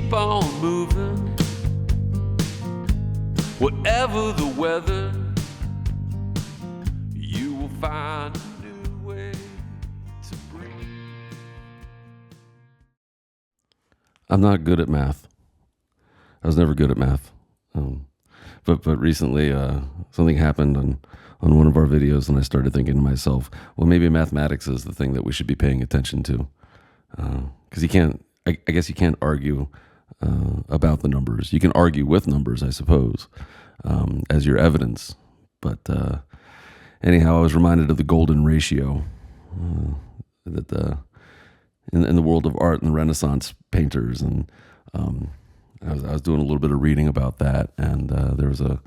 keep on moving, whatever the weather, you will find a new way to breathe. I'm not good at math. I was never good at math. But recently something happened on one of our videos, and I started thinking to myself, well, maybe mathematics is the thing that we should be paying attention to. Because you can't, I guess you can't argue about the numbers. You can argue with numbers, I suppose, as your evidence. But anyhow, I was reminded of the golden ratio that in the world of art and the Renaissance painters, and I was doing a little bit of reading about that, and there was a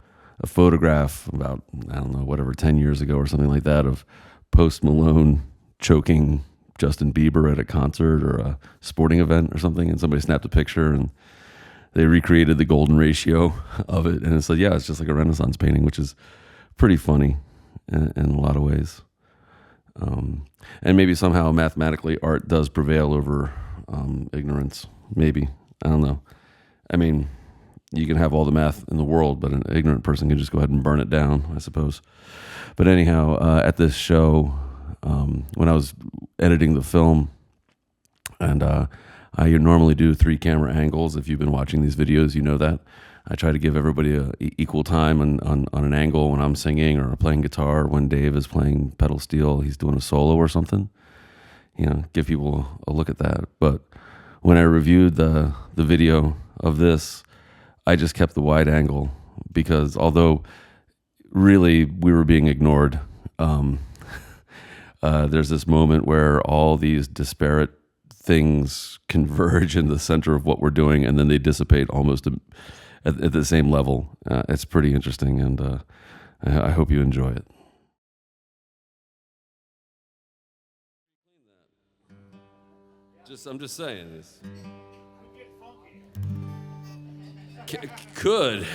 photograph about, I don't know, whatever, 10 years ago or something like that, of Post Malone choking Justin Bieber at a concert or a sporting event or something, and somebody snapped a picture and they recreated the golden ratio of it, and it said, yeah, it's just like a Renaissance painting, which is pretty funny in a lot of ways. And maybe somehow mathematically art does prevail over ignorance. Maybe. I don't know. I mean, you can have all the math in the world, but an ignorant person can just go ahead and burn it down, I suppose. But anyhow, at this show, when I was editing the film, and I normally do 3 camera angles. If you've been watching these videos, you know that. I try to give everybody equal time on an angle when I'm singing or playing guitar, when Dave is playing pedal steel, he's doing a solo or something. You know, give people a look at that. But when I reviewed the video of this, I just kept the wide angle, because although really we were being ignored, there's this moment where all these disparate things converge in the center of what we're doing, and then they dissipate almost at the same level. It's pretty interesting, and I hope you enjoy it. I'm just saying this. Could.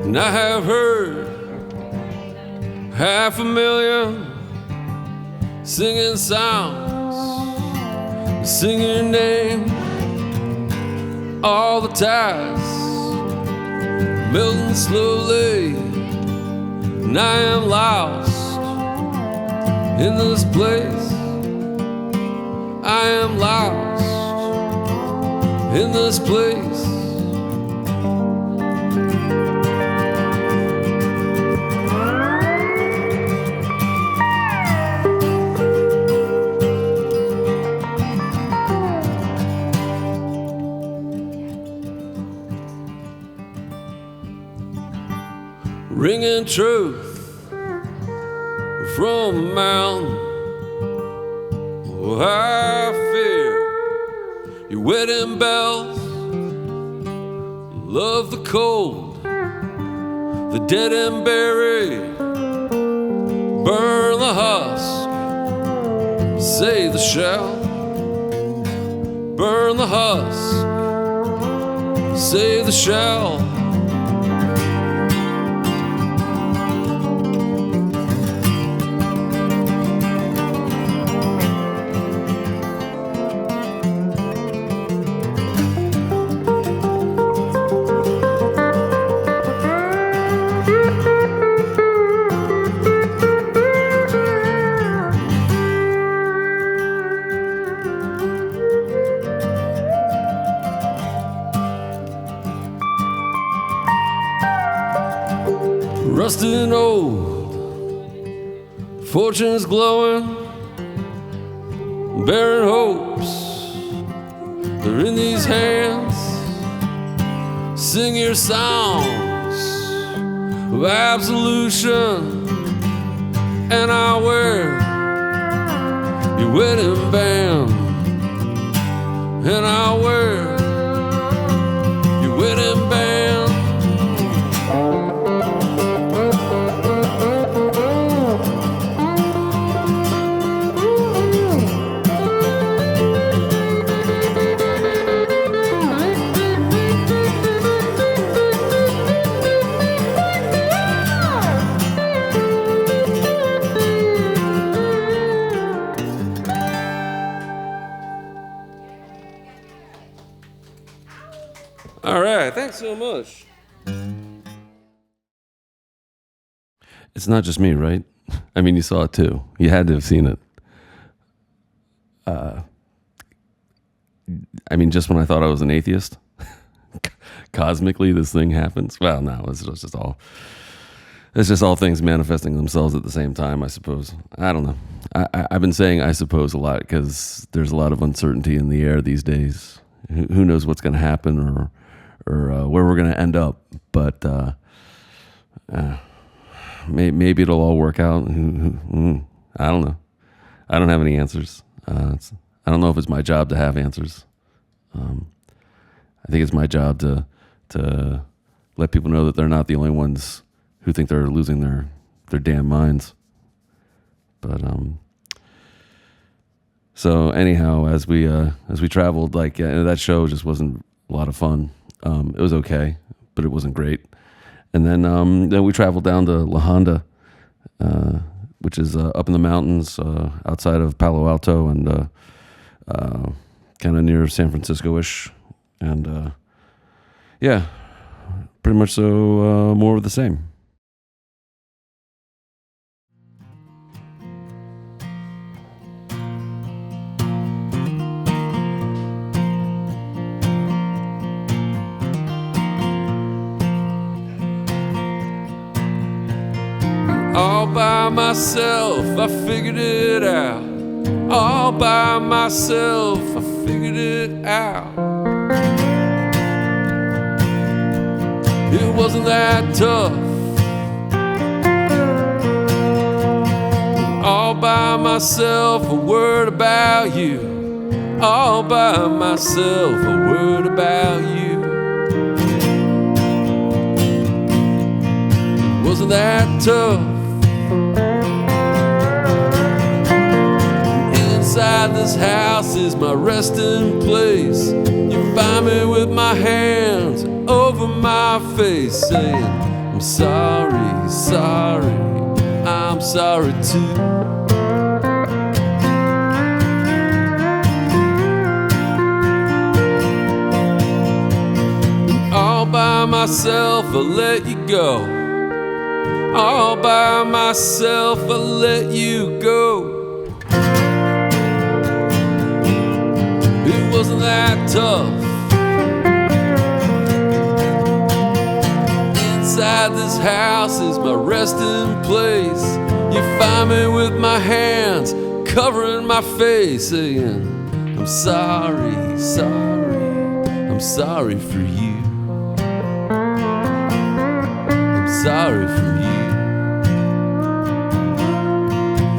And I have heard 500,000 singing songs, singing your name, all the ties melting slowly, and I am lost in this place. I am lost in this place. Ringing truth from a mountain. Oh, I fear your wedding bells. Love the cold, the dead and buried. Burn the husk, say the shell. Burn the husk, say the shell. Rusted and old, fortune's glowing, barren hopes are in these hands. Sing your songs of absolution, and I'll wear your wedding band. and I'll wear your wedding band. All right, thanks so much. It's not just me, right? I mean, you saw it too. You had to have seen it. I mean, just when I thought I was an atheist, cosmically this thing happens. Well, no, it's just all things manifesting themselves at the same time, I suppose. I don't know. I've been saying I suppose a lot because there's a lot of uncertainty in the air these days. Who knows what's going to happen or where we're going to end up, but maybe it'll all work out. I don't know. I don't have any answers. I don't know if it's my job to have answers. I think it's my job to let people know that they're not the only ones who think they're losing their damn minds. But so anyhow, as we traveled, like that show just wasn't a lot of fun. It was okay, but it wasn't great. And then we traveled down to La Honda, which is up in the mountains outside of Palo Alto and kind of near San Francisco-ish. And yeah, pretty much so more of the same. All by myself, I figured it out. All by myself, I figured it out. It wasn't that tough. All by myself, a word about you. All by myself, a word about you. It wasn't that tough. Inside this house is my resting place. You find me with my hands over my face, saying, I'm sorry, sorry, I'm sorry too. All by myself, I let you go. All by myself, I let you go. It wasn't that tough. Inside this house is my resting place. You find me with my hands covering my face, saying, I'm sorry, sorry, I'm sorry for you. I'm sorry for you.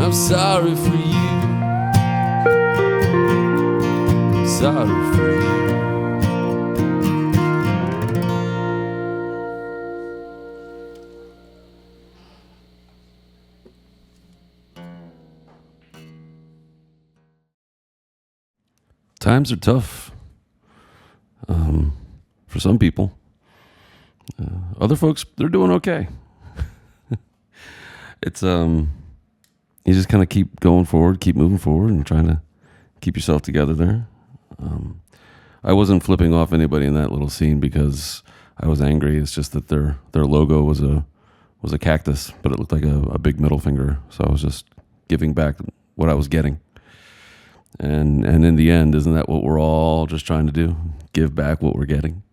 I'm sorry for you. I'm sorry for you. Times are tough for some people. Other folks, they're doing okay. It's you just kind of keep going forward, keep moving forward, and trying to keep yourself together there. I wasn't flipping off anybody in that little scene because I was angry. It's just that their logo was a cactus, but it looked like a big middle finger. So I was just giving back what I was getting. And in the end, isn't that what we're all just trying to do? Give back what we're getting.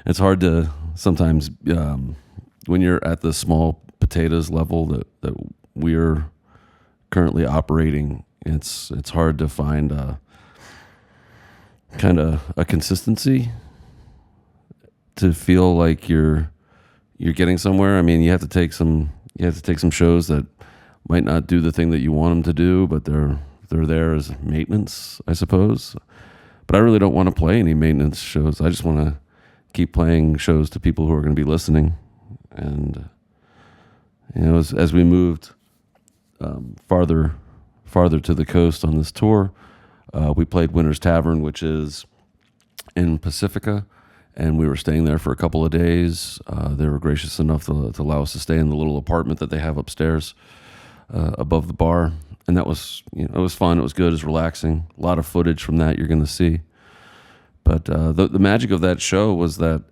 It's hard to sometimes when you're at the small potatoes level that we're currently operating. It's hard to find kind of a consistency to feel like you're getting somewhere. I mean, you have to take some shows that might not do the thing that you want them to do, but they're they're there as maintenance, I suppose. But I really don't want to play any maintenance shows. I just want to keep playing shows to people who are going to be listening. And as we moved farther to the coast on this tour, we played Winter's Tavern, which is in Pacifica, and we were staying there for a couple of days. They were gracious enough to allow us to stay in the little apartment that they have upstairs above the bar, and that was, it was fun. It was good. It was relaxing. A lot of footage from that you're going to see. But the magic of that show was that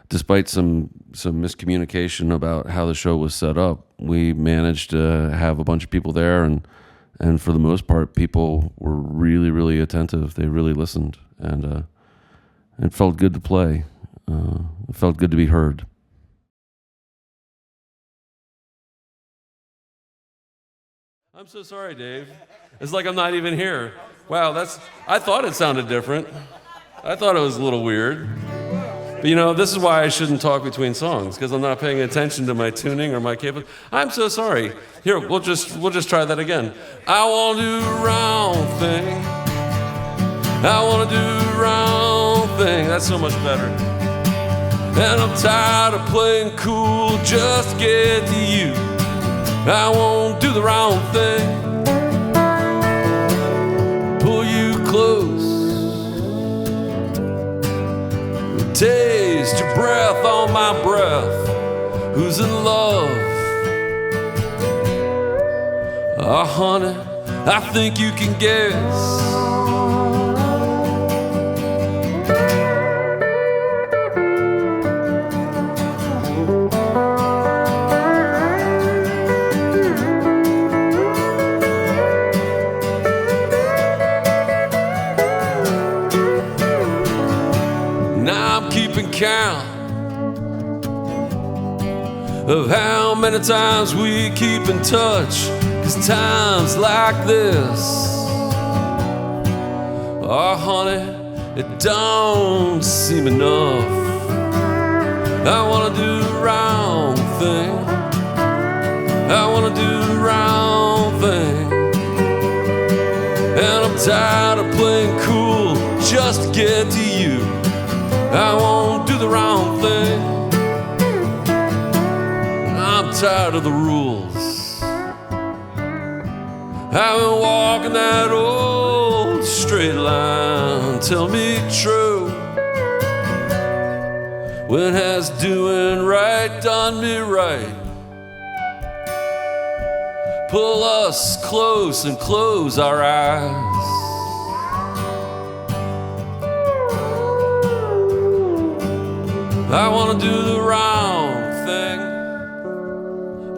despite some miscommunication about how the show was set up, we managed to have a bunch of people there, and for the most part, people were really, really attentive. They really listened, and it felt good to play. It felt good to be heard. I'm so sorry, Dave. It's like I'm not even here. Wow, I thought it sounded different. I thought it was a little weird. But this is why I shouldn't talk between songs, because I'm not paying attention to my tuning or my capability. I'm so sorry. Here, we'll just try that again. I want to do the round thing. I want to do the round thing. That's so much better. And I'm tired of playing cool just to get to you. I won't do the round thing. Pull you close. Taste your breath on my breath. Who's in love? Oh, honey, I think you can guess. Count of how many times we keep in touch, 'cause times like this, oh honey, it don't seem enough. I wanna do the round thing. I wanna do the round thing. And I'm tired of playing cool just to get to you. I won't do the wrong thing. I'm tired of the rules. I've been walking that old straight line. Tell me true. When has doing right done me right? Pull us close and close our eyes. I wanna do the wrong thing.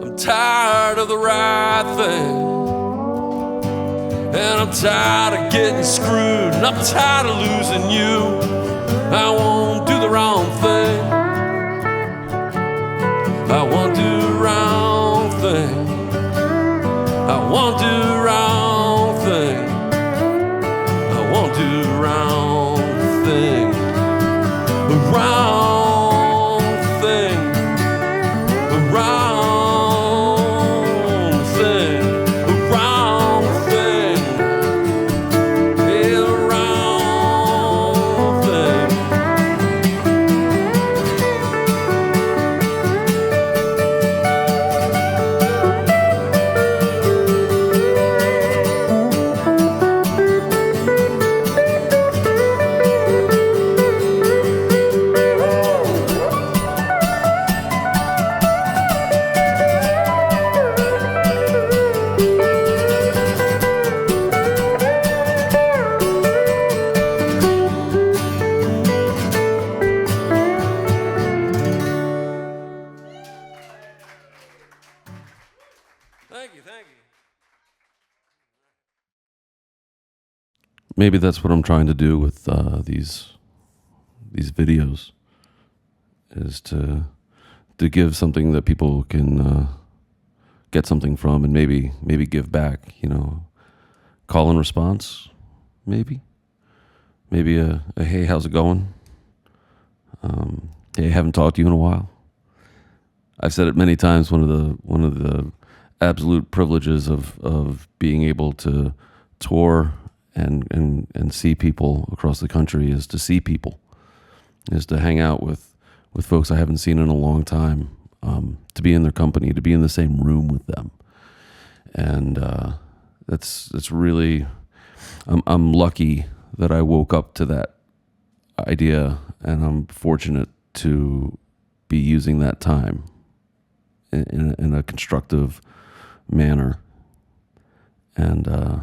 I'm tired of the right thing. And I'm tired of getting screwed. And I'm tired of losing you. I won't do the wrong thing. I won't do the wrong thing. I won't do the wrong thing. I won't do the wrong thing. The wrong Maybe that's what I'm trying to do with these videos, is to give something that people can get something from, and maybe give back. Call and response, maybe a hey, how's it going? Hey, haven't talked to you in a while. I've said it many times. One of the absolute privileges of being able to tour and see people across the country is to see people, is to hang out with folks I haven't seen in a long time, to be in their company, to be in the same room with them. And that's really, I'm lucky that I woke up to that idea, and I'm fortunate to be using that time in a constructive manner. And it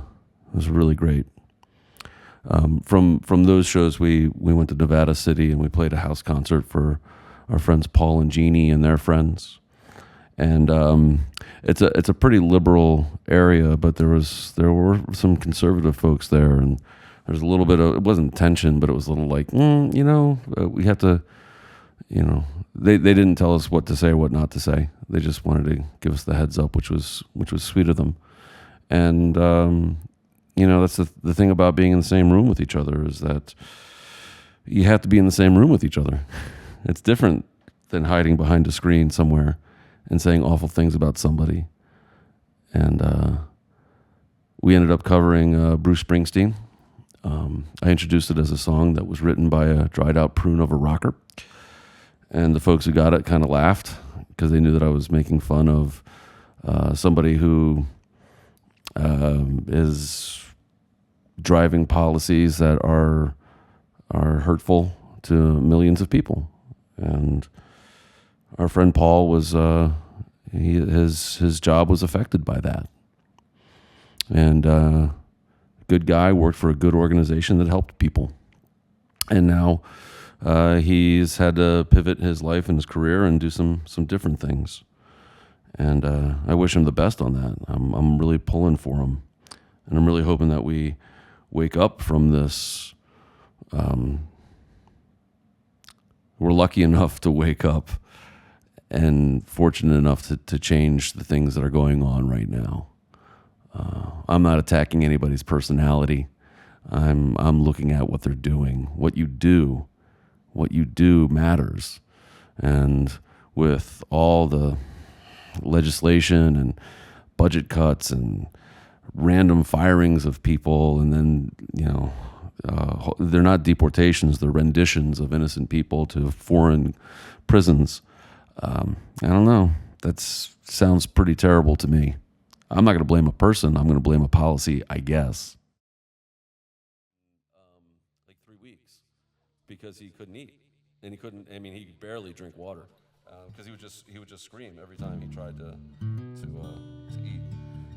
was really great. From those shows, we went to Nevada City and we played a house concert for our friends Paul and Jeannie and their friends. And it's a pretty liberal area, but there were some conservative folks there, and there's a little bit of, it wasn't tension, but it was a little like, we have to, they didn't tell us what to say or what not to say. They just wanted to give us the heads up, which was sweet of them. And that's the thing about being in the same room with each other, is that you have to be in the same room with each other. It's different than hiding behind a screen somewhere and saying awful things about somebody. And we ended up covering Bruce Springsteen. I introduced it as a song that was written by a dried out prune of a rocker. And the folks who got it kind of laughed because they knew that I was making fun of somebody who is driving policies that are hurtful to millions of people. And our friend Paul was his job was affected by that. And good guy, worked for a good organization that helped people. And now he's had to pivot his life and his career and do some different things. And I wish him the best on that. I'm really pulling for him. And I'm really hoping that we wake up from this. We're lucky enough to wake up and fortunate enough to change the things that are going on right now. I'm not attacking anybody's personality. I'm looking at what they're doing. What you do matters. And with all the legislation and budget cuts and random firings of people, and then, they're not deportations, they're renditions of innocent people to foreign prisons. I don't know. That sounds pretty terrible to me. I'm not going to blame a person. I'm going to blame a policy, I guess. Like 3 weeks, because he couldn't eat, and he could barely drink water, because he would just scream every time he tried to eat.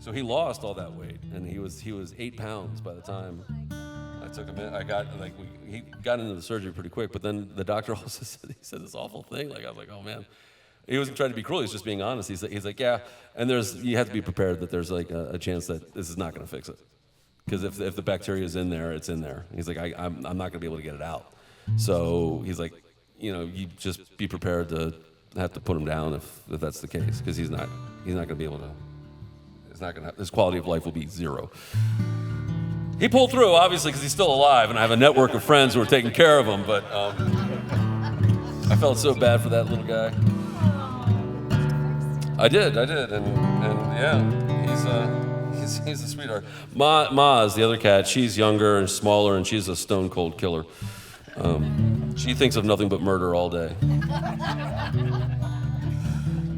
So he lost all that weight, and he was 8 pounds by the time I took him in. He got into the surgery pretty quick, but then the doctor also said this awful thing. Like, I was like, oh man. He wasn't trying to be cruel. He was just being honest. He's like, yeah. And you have to be prepared that there's like a chance that this is not going to fix it, because if the bacteria is in there, it's in there. He's like, I'm not going to be able to get it out. So he's like, you just be prepared to have to put him down if that's the case, because he's not going to be able to. It's not going to. His quality of life will be zero. He pulled through, obviously, because he's still alive, and I have a network of friends who are taking care of him. But I felt so bad for that little guy. I did, and yeah, he's a sweetheart. Maz, the other cat, she's younger and smaller, and she's a stone cold killer. She thinks of nothing but murder all day.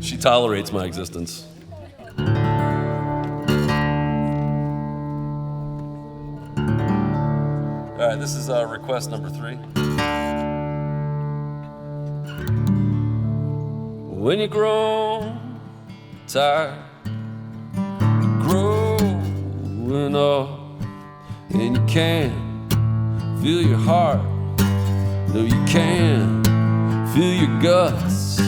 She tolerates my existence. All right, this is request number 3. When you grow tired, growing up, and you can't feel your heart, no, you can't feel your guts.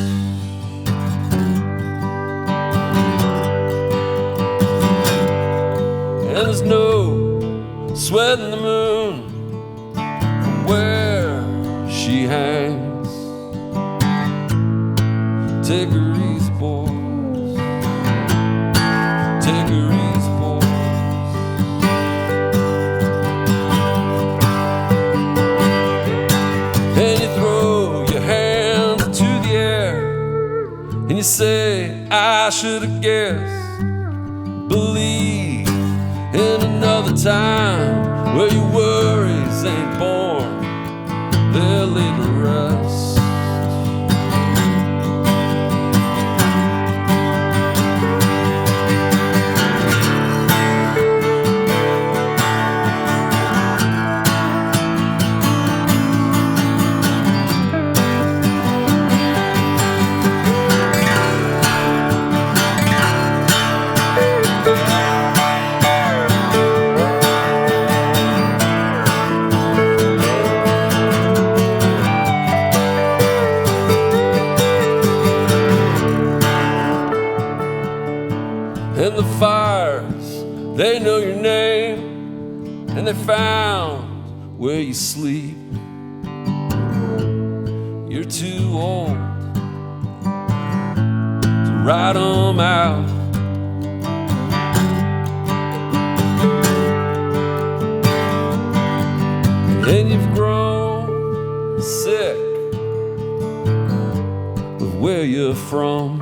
And there's no sweat in the moon from where she hangs. Take her easy, boys. Take her easy, boys. And you throw your hands into the air, and you say, I should have guessed Believe in another time where your worries ain't born, they're laid to rest. And the fires, they know your name, and they found where you sleep. You're too old to ride 'em out. And you've grown sick of where you're from.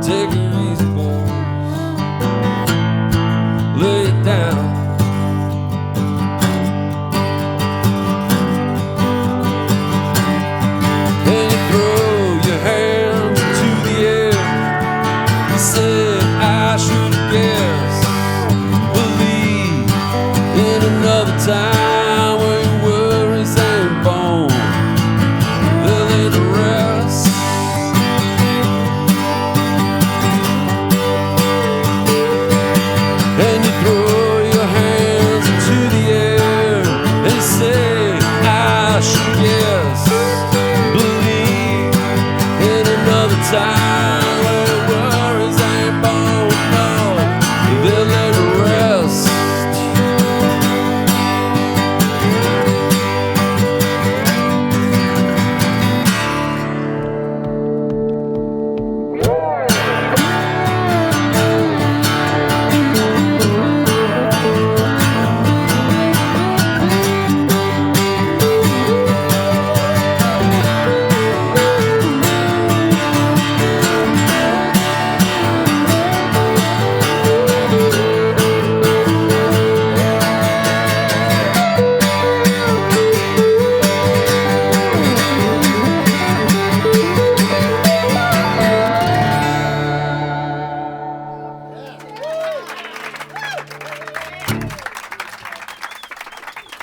Take it easy, boys. Lay it down. And you throw your hands into the air. You said I should guess. Believe in another time where your worries ain't born, they'll lay to rest. And you throw your hands into the air and you say, I should guess. Believe in another time where your worries ain't born, no, they'll lay to rest.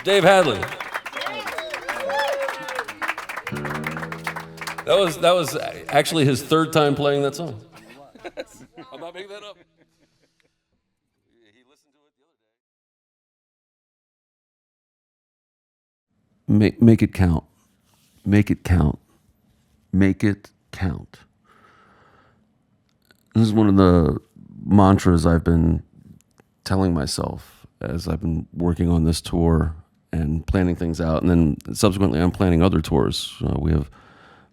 Dave Hadley. That was actually his third time playing that song. I'm not making that up. He listened to it the other day. Make it count. Make it count. Make it count. This is one of the mantras I've been telling myself as I've been working on this tour and planning things out. And then subsequently, I'm planning other tours. We have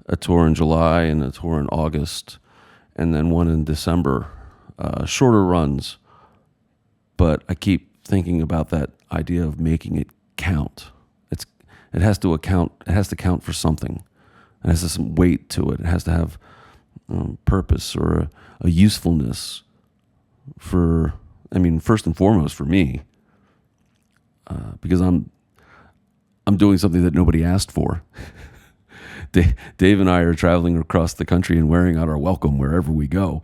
a tour in July and a tour in August, and then one in December. Shorter runs, but I keep thinking about that idea of making it count. It has to count for something. It has some weight to it. It has to have purpose or a usefulness for, first and foremost for me, because I'm doing something that nobody asked for. Dave and I are traveling across the country and wearing out our welcome wherever we go.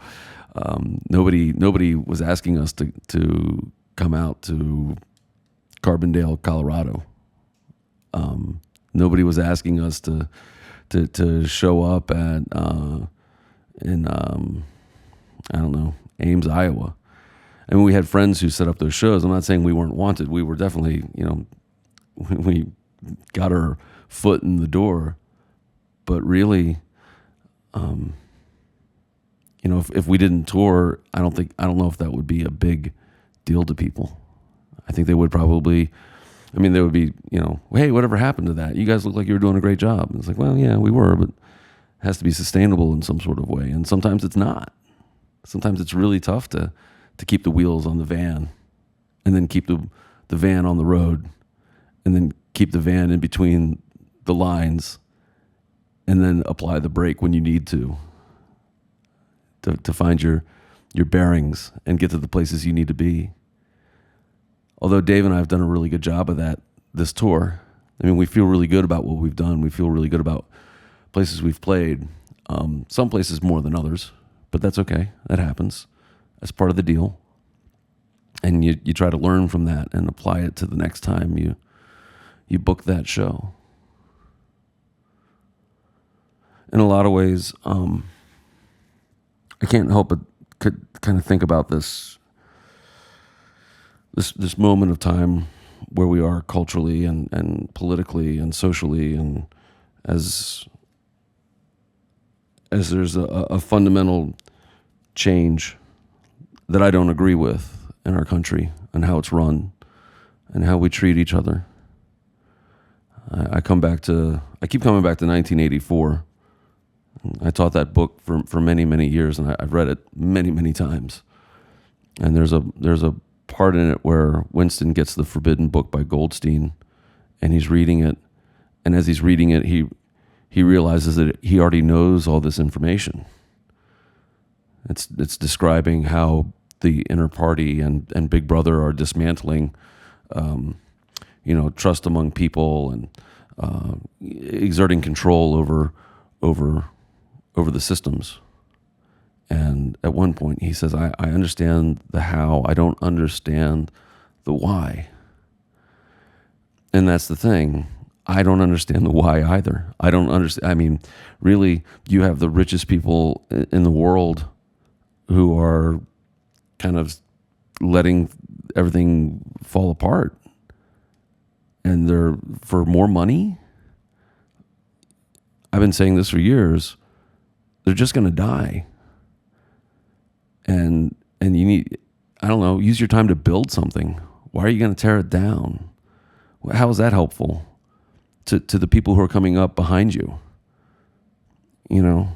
Nobody was asking us to come out to Carbondale, Colorado. Nobody was asking us to show up at Ames, Iowa. We had friends who set up those shows. I'm not saying we weren't wanted. We were definitely, we got our foot in the door. But really, if we didn't tour, I don't know if that would be a big deal to people. I think they would probably, they would be, hey, whatever happened to that? You guys look like you were doing a great job. And it's like, well, yeah, we were, but it has to be sustainable in some sort of way. And sometimes it's not. Sometimes it's really tough to keep the wheels on the van and then keep the van on the road and then keep the van in between the lines and then apply the brake when you need to find your your bearings and get to the places you need to be. Although Dave and I have done a really good job of that this tour. I mean, we feel really good about what we've done. We feel really good about places we've played. Some places more than others, but that's okay. That happens. That's part of the deal. And you try to learn from that and apply it to the next time you book that show. In a lot of ways, I can't help but kind of think about this moment of time where we are culturally and politically and socially, and as there's a fundamental change that I don't agree with in our country and how it's run and how we treat each other. I keep coming back to 1984. I taught that book for many, many years, and I've read it many, many times. And there's a part in it where Winston gets the forbidden book by Goldstein, and he's reading it. And as he's reading it, he realizes that he already knows all this information. It's describing how the inner party and Big Brother are dismantling, trust among people and exerting control over the systems. And at one point he says, I understand the how, I don't understand the why. And that's the thing. I don't understand the why either. I don't understand. I mean, really, you have the richest people in the world who are kind of letting everything fall apart. And they're for more money. I've been saying this for years. They're just going to die. And you need, I don't know, use your time to build something. Why are you going to tear it down? How is that helpful to the people who are coming up behind you? You know,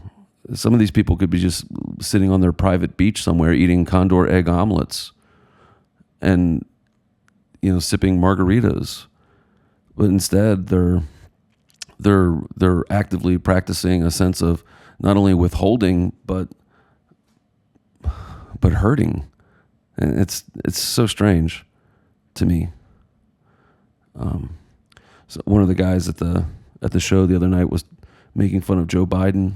some of these people could be just sitting on their private beach somewhere eating condor egg omelets and, sipping margaritas. But instead, they're actively practicing a sense of not only withholding but hurting, and it's so strange to me. So one of the guys at the show the other night was making fun of Joe Biden,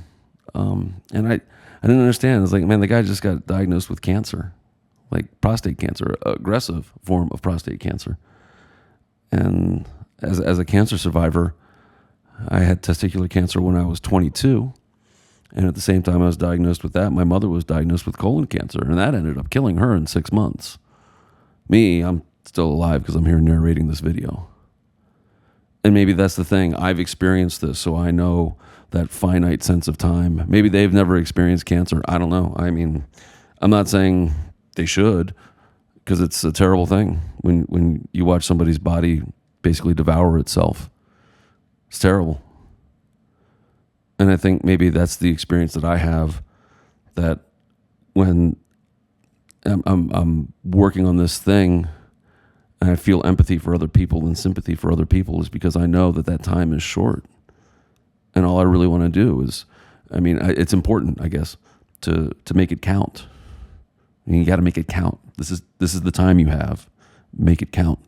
and I didn't understand. I was like, man, the guy just got diagnosed with cancer, like prostate cancer, aggressive form of prostate cancer, and as a cancer survivor, I had testicular cancer when I was 22. And at the same time I was diagnosed with that, my mother was diagnosed with colon cancer, and that ended up killing her in 6 months. Me, I'm still alive because I'm here narrating this video. And maybe that's the thing. I've experienced this, so I know that finite sense of time. Maybe they've never experienced cancer. I don't know. I mean, I'm not saying they should, because it's a terrible thing when you watch somebody's body basically devour itself. It's terrible. And I think maybe that's the experience that I have, that when I'm working on this thing and I feel empathy for other people and sympathy for other people, is because I know that time is short. And all I really want to do is, it's important, I guess, to make it count. You got to make it count. This is the time you have. Make it count.